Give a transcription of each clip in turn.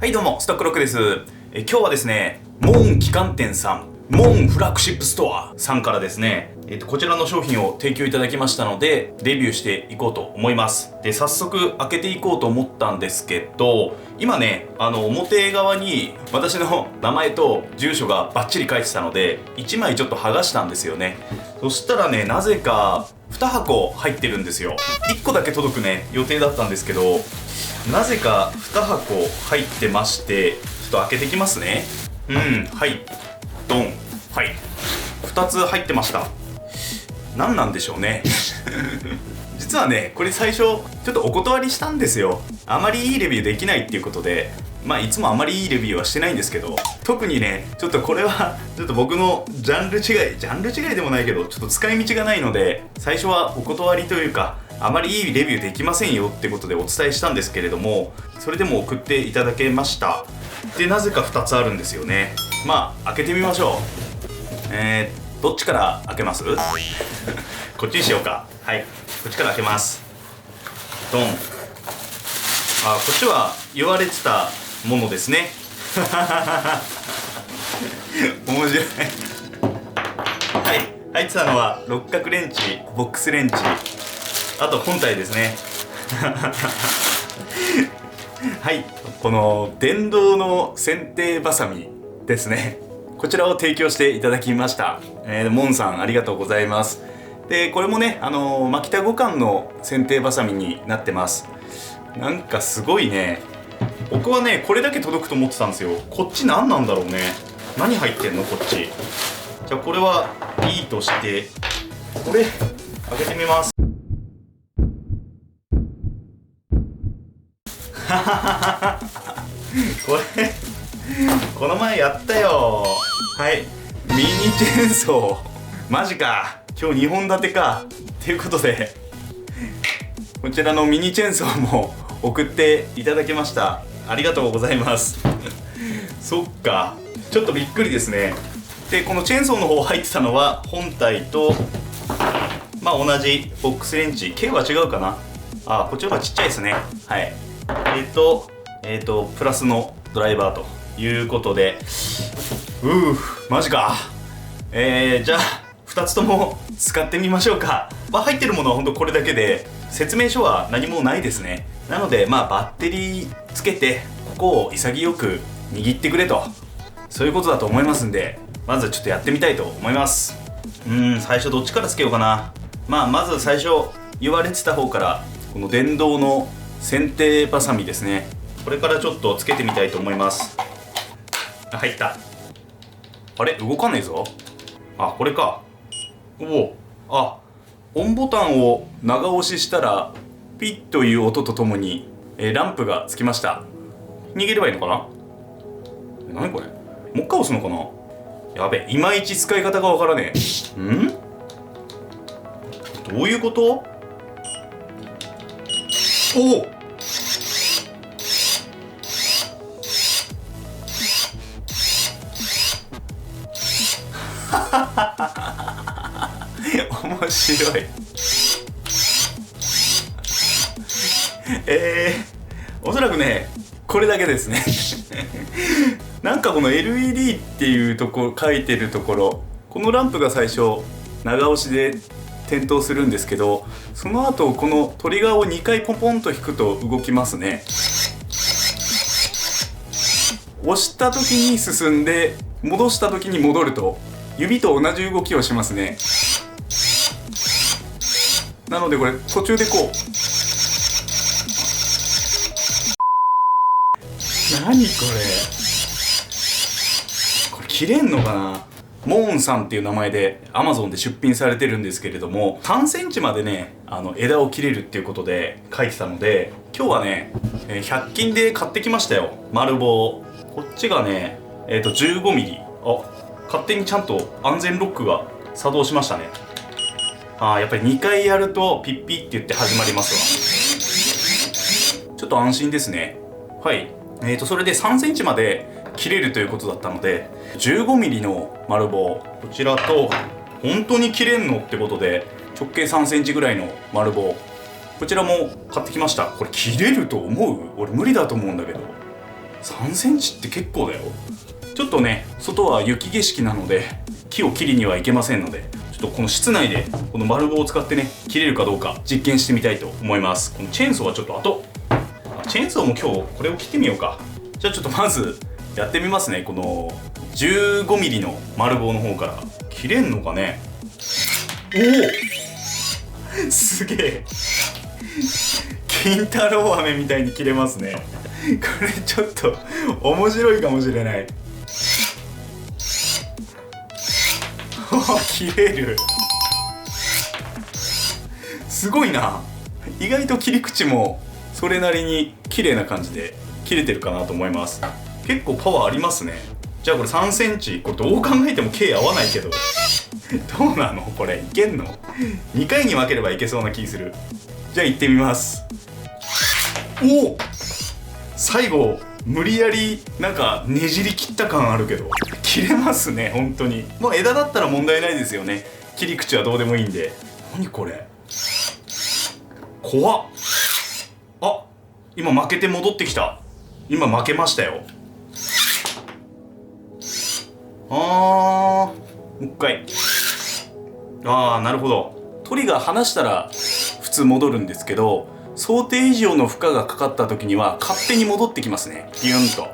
はいどうも、ストックロックです。今日はですね、モーン旗艦店さん、モーンフラッグシップストアさんからですね、こちらの商品を提供いただきましたので、レビューしていこうと思います。で、早速開けていこうと思ったんですけど、今ね、表側に私の名前と住所がバッチリ書いてたので、1枚ちょっと剥がしたんですよね。そしたらね、なぜか2箱入ってるんですよ。1個だけ届くね、予定だったんですけど、なぜか2箱入ってまして、ちょっと開けてきますね。はい、ドン。はい、2つ入ってました。何なんでしょうね。実はね、これ最初ちょっとお断りしたんですよ。あまりいいレビューできないっていうことで、いつもあまりいいレビューはしてないんですけど、特にね、ちょっとこれはちょっと僕のジャンル違いでもないけど、ちょっと使い道がないので、最初はお断りというか、あまりいいレビューできませんよってことでお伝えしたんですけれども、それでも送っていただけました。で、なぜか2つあるんですよね。開けてみましょう。どっちから開けます？こっちにしようか。はい、こっちから開けます。ドン。こっちは言われてたものですね。面白い。はい、入ってたのは六角レンチ、ボックスレンチ、あと本体ですね。はい、この電動の剪定バサミですね。こちらを提供していただきました。モンさんありがとうございます。で、これもね、マキタ5巻の剪定バサミになってます。なんかすごいね。僕はね、これだけ届くと思ってたんですよ。こっち何なんだろうね。何入ってんのこっち。じゃあこれはいいとして、これ開けてみます。これこの前やったよ。はい、ミニチェーンソー。マジか、今日2本立てか。っていうことで、こちらのミニチェーンソーも送っていただきました。ありがとうございます。そっか、ちょっとびっくりですね。で、このチェーンソーの方入ってたのは本体と同じボックスレンチ。径は違うかな。こっちの方がちっちゃいですね。はい、プラスのドライバーということで、マジか。じゃあ2つとも使ってみましょうか。入ってるものはほんとこれだけで、説明書は何もないですね。なのでバッテリーつけてここを潔く握ってくれと、そういうことだと思いますんで、まずちょっとやってみたいと思います。最初どっちからつけようかな。まず最初言われてた方から、この電動の剪定バサミですね。これからちょっとつけてみたいと思います。入った。あれ、動かねえぞ。これか。オンボタンを長押ししたらピッという音とともに、ランプがつきました。逃げればいいのかな。何これ、もう一回押すのかな。やべ、いまいち使い方がわからねえ。どういうこと？面白い。おそらくね、これだけですね。なんかこの LED っていうところ書いてるところ、このランプが最初長押しで点灯するんですけど、その後このトリガーを2回ポンポンと引くと動きますね。押した時に進んで、戻した時に戻ると、指と同じ動きをしますね。なのでこれ途中でこう、何これ切れんのかな。モーンさんっていう名前で Amazon で出品されてるんですけれども、3センチまでね、枝を切れるっていうことで書いてたので、今日はね、100均で買ってきましたよ、丸棒。こっちがね、15ミリ。勝手にちゃんと安全ロックが作動しましたね。やっぱり2回やるとピッピって言って始まりますわ。ちょっと安心ですね。はい、それで3センチまで切れるということだったので、15ミリの丸棒、こちらと、本当に切れんのってことで、直径3センチぐらいの丸棒、こちらも買ってきました。これ切れると思う？俺無理だと思うんだけど。3センチって結構だよ。ちょっとね、外は雪景色なので木を切りにはいけませんので、ちょっとこの室内でこの丸棒を使ってね切れるかどうか実験してみたいと思います。このチェーンソーはちょっと後、チェーンソーも今日これを切ってみようか。じゃあちょっとまずやってみますね。この 15mm の丸棒の方から切れんのかね。おおすげえ、金太郎飴みたいに切れますね。これちょっと面白いかもしれない。切れる、すごいな。意外と切り口もそれなりに綺麗な感じで切れてるかなと思います。結構パワーありますね。じゃあこれ3センチ、これどう考えても径合わないけどどうなのこれ、いけんの？2回に分ければいけそうな気する。じゃあ行ってみます。おお、最後無理やりなんかねじり切った感あるけど切れますね。本当にもう枝だったら問題ないですよね。切り口はどうでもいいんで。何これ、怖っ。あ、今負けて戻ってきた。今負けましたよ。もう一回。なるほど。トリガー離したら普通戻るんですけど、想定以上の負荷がかかった時には勝手に戻ってきますね。ビュンと。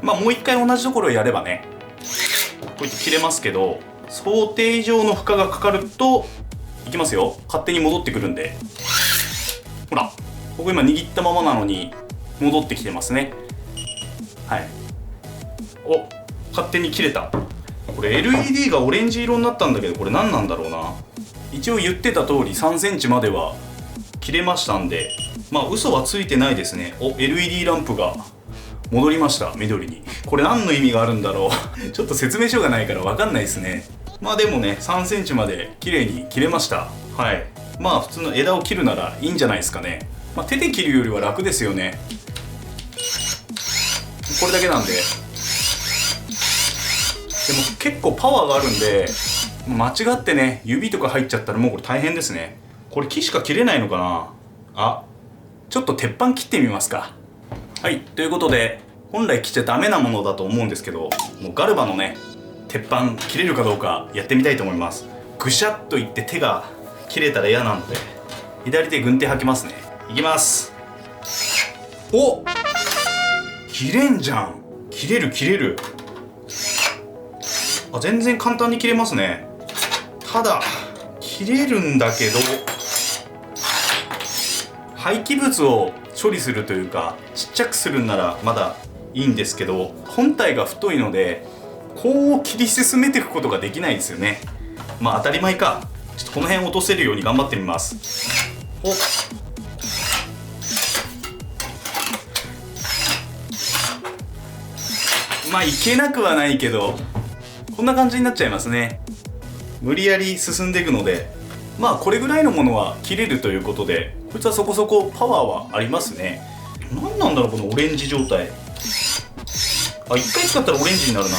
もう一回同じところをやればね、こうやって切れますけど、想定以上の負荷がかかるといきますよ、勝手に戻ってくるんで。ほら、ここ今握ったままなのに戻ってきてますね。はい。お、勝手に切れた。これ LED がオレンジ色になったんだけど、これ何なんだろうな。一応言ってた通り3センチまでは切れましたんで、嘘はついてないですね。LED ランプが戻りました、緑に。これ何の意味があるんだろうちょっと説明書がないから分かんないですね。でもね、3センチまで綺麗に切れました。はい。普通の枝を切るならいいんじゃないですかね。手で切るよりは楽ですよね。これだけなんで。でも結構パワーがあるんで、間違ってね指とか入っちゃったらもうこれ大変ですね。これ木しか切れないのかな。ちょっと鉄板切ってみますか。はい、ということで本来切っちゃダメなものだと思うんですけど、もうガルバのね鉄板切れるかどうかやってみたいと思います。ぐしゃっといって手が切れたら嫌なので、左手軍手吐きますね。いきます。お、切れんじゃん。切れる切れる。全然簡単に切れますね。ただ切れるんだけど、廃棄物を処理するというかちっちゃくするんならまだいいんですけど、本体が太いのでこう切り進めていくことができないですよね。当たり前か。ちょっとこの辺落とせるように頑張ってみます。いけなくはないけど、こんな感じになっちゃいますね。無理やり進んでいくので、これぐらいのものは切れるということで、こいつはそこそこパワーはありますね。何なんだろうこのオレンジ状態。一回使ったらオレンジになるな。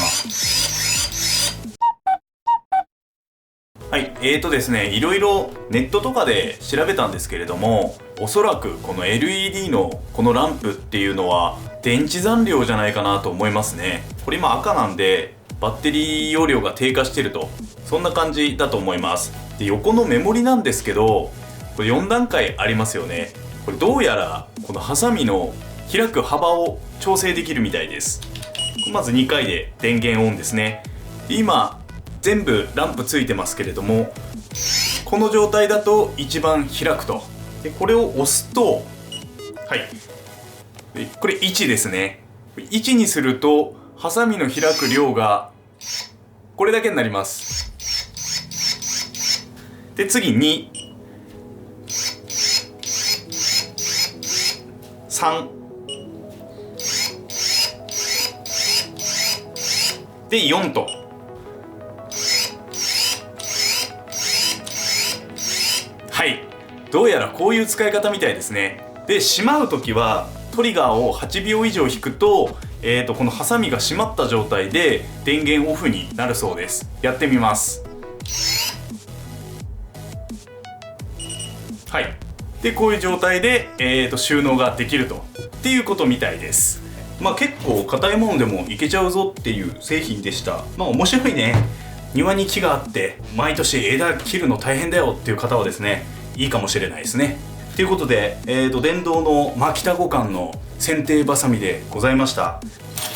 はい、ですね、いろいろネットとかで調べたんですけれども、おそらくこの LED のこのランプっていうのは電池残量じゃないかなと思いますね。これ今赤なんでバッテリー容量が低下してると、そんな感じだと思います。で、横のメモリなんですけど、これ4段階ありますよね。これどうやらこのハサミの開く幅を調整できるみたいです。まず2回で電源オンですね。で、今全部ランプついてますけれども、この状態だと一番開くと。で、これを押すと、はい、これ1ですね。1にするとハサミの開く量がこれだけになります。で、次2、3で4と。はい、どうやらこういう使い方みたいですね。で、しまうときはトリガーを8秒以上引くと、このハサミが閉まった状態で電源オフになるそうです。やってみます。はい。で、こういう状態で、収納ができるとっていうことみたいです。結構硬いものでもいけちゃうぞっていう製品でした。面白いね。庭に木があって毎年枝切るの大変だよっていう方はですね、いいかもしれないですね。ということで、電動の牧田五感の剪定バサミでございました。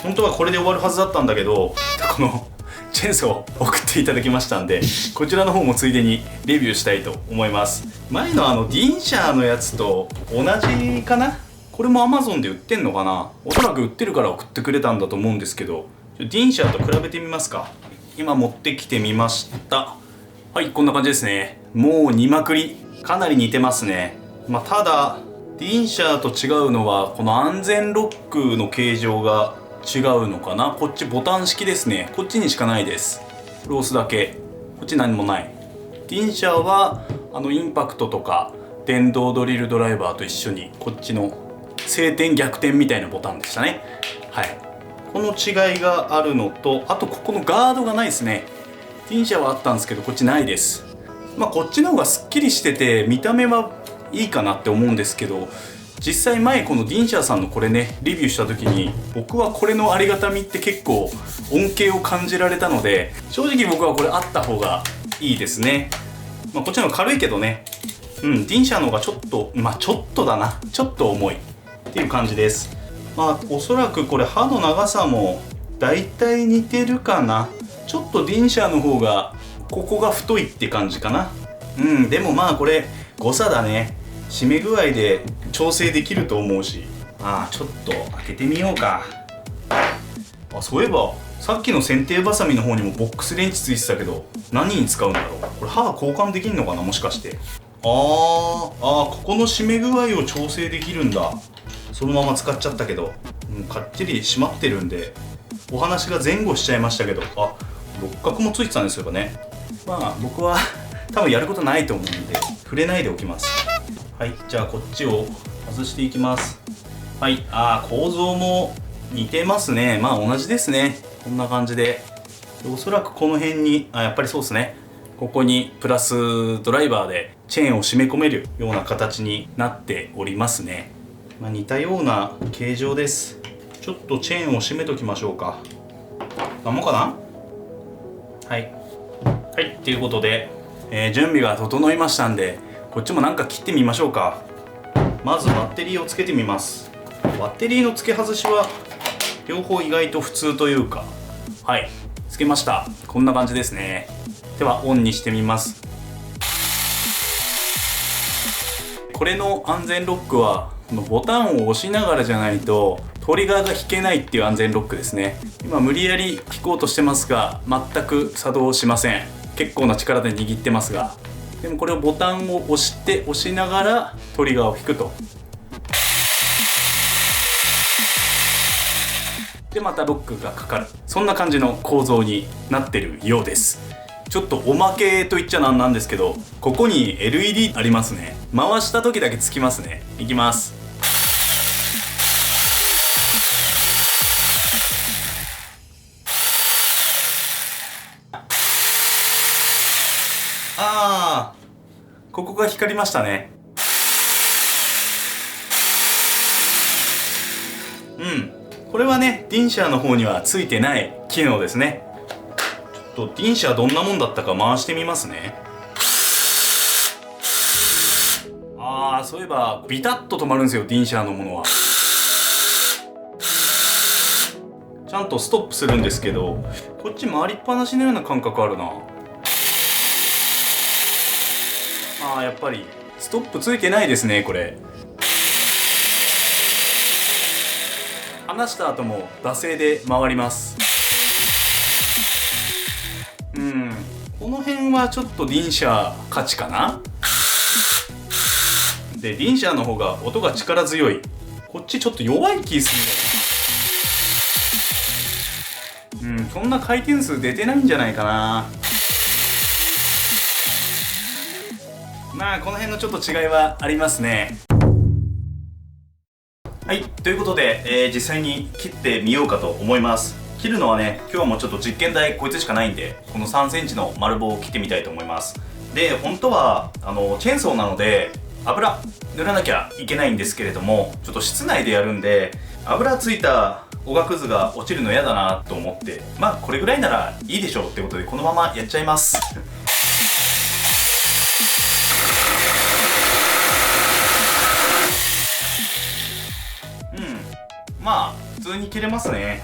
本当はこれで終わるはずだったんだけど、このチェーンソー送っていただきましたんで、こちらの方もついでにレビューしたいと思います。前のディンシャーのやつと同じかな。これも Amazon で売ってんのかな。おそらく売ってるから送ってくれたんだと思うんですけど、ディンシャーと比べてみますか。今持ってきてみました。はい、こんな感じですね。もう煮まくり、かなり似てますね。ただディンシャーと違うのはこの安全ロックの形状が違うのかな。こっちボタン式ですね。こっちにしかないです。これ押すだけ。こっち何もない。ディンシャーはインパクトとか電動ドリルドライバーと一緒にこっちの晴天逆転みたいなボタンでしたね。はい、この違いがあるのと、あとここのガードがないですね。ディンシャーはあったんですけどこっちないです。こっちの方がすっきりしてて見た目はいいかなって思うんですけど、実際前このディンシャーさんのこれねレビューした時に僕はこれのありがたみって結構恩恵を感じられたので、正直僕はこれあった方がいいですね。こっちの方が軽いけどね、ディンシャーの方がちょっとちょっとだな、ちょっと重いっていう感じです。おそらくこれ刃の長さもだいたい似てるかな。ちょっとディンシャーの方がここが太いって感じかな。でもこれ誤差だね。締め具合で調整できると思うし、ちょっと開けてみようか。そういえばさっきの剪定バサミの方にもボックスレンチついてたけど、何に使うんだろう。これ刃交換できんのかな、もしかして。ここの締め具合を調整できるんだ。そのまま使っちゃったけど、かっちり締まってるんでお話が前後しちゃいましたけど、六角もついてたんですよね。僕は多分やることないと思うんで触れないでおきます。はい、じゃあこっちを外していきます。はい、構造も似てますね。同じですね。こんな感じで、おそらくこの辺にやっぱりそうですね、ここにプラスドライバーでチェーンを締め込めるような形になっておりますね。似たような形状です。ちょっとチェーンを締めときましょうか。なんもかな。はいはい、ということで、準備が整いましたんで、こっちもなんか切ってみましょうか。まずバッテリーをつけてみます。バッテリーの付け外しは両方意外と普通というか、はい、つけました。こんな感じですね。ではオンにしてみます。これの安全ロックはこのボタンを押しながらじゃないとトリガーが引けないっていう安全ロックですね。今無理やり引こうとしてますが全く作動しません。結構な力で握ってますが、でもこれをボタンを押しながらトリガーを引くと、でまたロックがかかる、そんな感じの構造になってるようです。ちょっとおまけと言っちゃなんですけど、ここに LED ありますね。回した時だけつきますね。いきます。ここが光りましたね。これはねディンシャーの方にはついてない機能ですね。ちょっとディンシャーどんなもんだったか回してみますね。そういえばビタッと止まるんですよ、ディンシャーのものは。ちゃんとストップするんですけど、こっち回りっぱなしのような感覚あるな。やっぱりストップついてないですね。これ離した後も惰性で回ります。この辺はちょっとディンシャー勝ちかな。でディンシャーの方が音が力強い。こっちちょっと弱い気するんだよ。そんな回転数出てないんじゃないかな。この辺のちょっと違いはありますね。はい、ということで、実際に切ってみようかと思います。切るのはね、今日はもうちょっと実験台こいつしかないんで、この3センチの丸棒を切ってみたいと思います。で、本当はチェーンソーなので油塗らなきゃいけないんですけれども、ちょっと室内でやるんで油ついたおがくずが落ちるの嫌だなと思って、まあこれぐらいならいいでしょうってことでこのままやっちゃいますまあ普通に切れますね。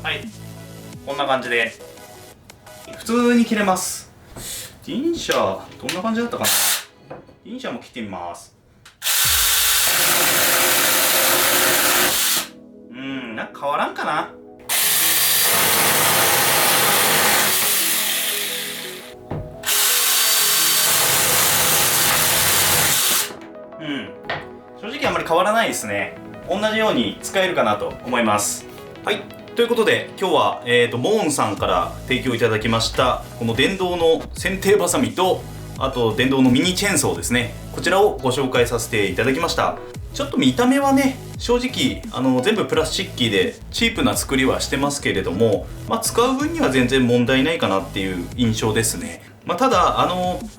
はい、こんな感じで普通に切れます。銀車どんな感じだったかな。銀車も切ってみます。なんか変わらんかな。正直あんまり変わらないですね。同じように使えるかなと思います。はい、ということで今日は、モーンさんから提供いただきましたこの電動の剪定バサミと、あと電動のミニチェーンソーですね、こちらをご紹介させていただきました。ちょっと見た目はね、正直全部プラスチッキーでチープな作りはしてますけれども、使う分には全然問題ないかなっていう印象ですね。ただ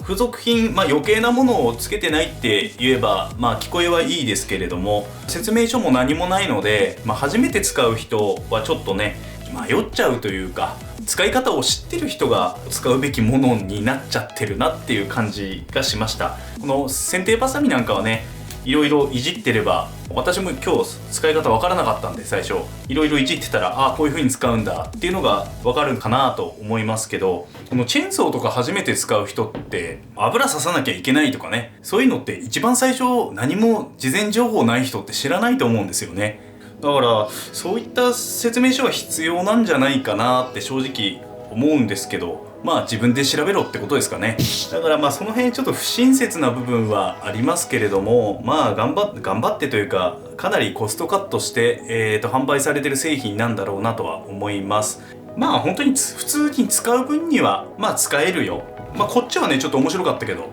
付属品、余計なものをつけてないって言えば聞こえはいいですけれども、説明書も何もないので、初めて使う人はちょっとね迷っちゃうというか、使い方を知ってる人が使うべきものになっちゃってるなっていう感じがしました。この剪定バサミなんかはね、いろいろいじってれば、私も今日使い方わからなかったんで、最初いろいろいじってたら、こういう風に使うんだっていうのがわかるかなと思いますけど、このチェーンソーとか初めて使う人って油刺さなきゃいけないとかね、そういうのって一番最初何も事前情報ない人って知らないと思うんですよね。だからそういった説明書は必要なんじゃないかなって正直思うんですけど、自分で調べろってことですかね。だからその辺ちょっと不親切な部分はありますけれども、頑張ってというか、かなりコストカットして、販売されてる製品なんだろうなとは思います。本当に普通に使う分には使えるよ。こっちはねちょっと面白かったけど、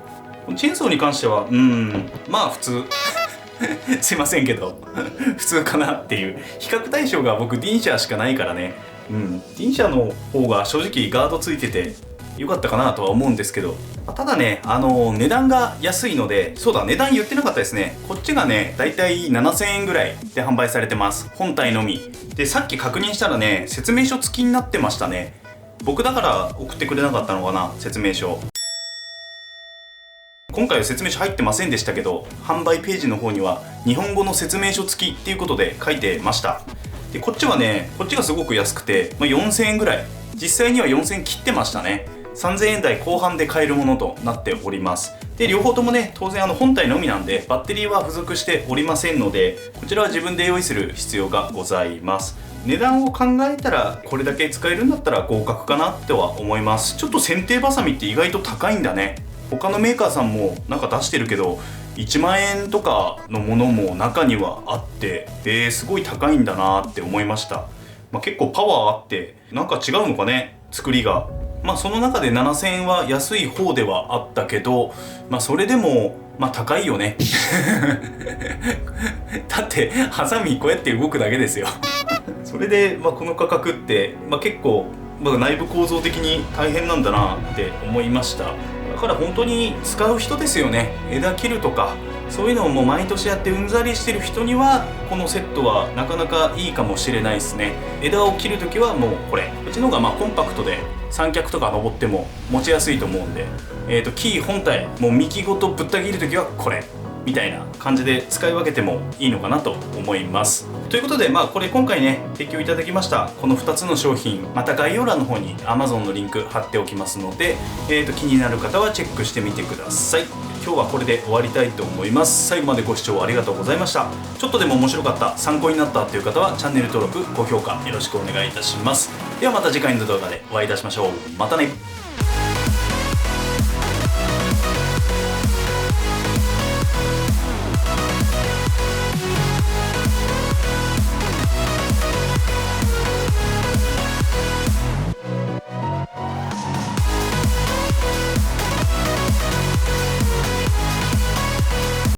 チェーンソーに関しては普通すいませんけど普通かなっていう。比較対象が僕ディンシャーしかないからね。ディンシャーの方が正直ガードついてて良かったかなとは思うんですけど、ただね値段が安いので、そうだ、値段言ってなかったですね。こっちがねだいたい7000円ぐらいで販売されてます、本体のみで。さっき確認したらね、説明書付きになってましたね。僕だから送ってくれなかったのかな、説明書。今回は説明書入ってませんでしたけど、販売ページの方には日本語の説明書付きっていうことで書いてました。でこっちはね、こっちがすごく安くて、4000円ぐらい、実際には4000円切ってましたね。3000円台後半で買えるものとなっております。で両方ともね、当然本体のみなんでバッテリーは付属しておりませんので、こちらは自分で用意する必要がございます。値段を考えたらこれだけ使えるんだったら合格かなっては思います。ちょっと剪定バサミって意外と高いんだね。他のメーカーさんもなんか出してるけど1万円とかのものも中にはあって、すごい高いんだなって思いました。結構パワーあってなんか違うのかね、作りが。その中で7000円は安い方ではあったけど、それでも高いよねだってハサミこうやって動くだけですよそれで、この価格って、結構、内部構造的に大変なんだなって思いました。だから本当に使う人ですよね。枝切るとかそういうのをもう毎年やってうんざりしてる人にはこのセットはなかなかいいかもしれないですね。枝を切るときはもうこれ、うちの方がコンパクトで三脚とか登っても持ちやすいと思うんで、キー本体もう幹ごとぶった切るときはこれみたいな感じで使い分けてもいいのかなと思います。ということでこれ今回ね提供いただきましたこの2つの商品、また概要欄の方に Amazon のリンク貼っておきますので、気になる方はチェックしてみてください。今日はこれで終わりたいと思います。最後までご視聴ありがとうございました。ちょっとでも面白かった、参考になったという方はチャンネル登録、高評価よろしくお願いいたします。ではまた次回の動画でお会いいたしましょう。またね。